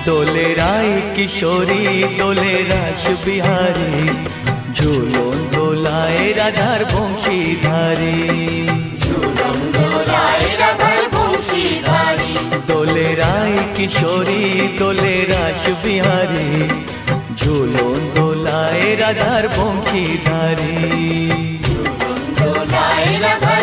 দোলে রায় কিশোরী দোলে রাস বিহারী, ঝুলন দোলায় রাধার বংশীধারী। ঝুলন দোলায় রাধার বংশীধারী। দোলে রায় কিশোরী দোলে রাস বিহারী, ঝুলন দোলায় রাধার বংশীধারী। ঝুলন দোলায় রাধার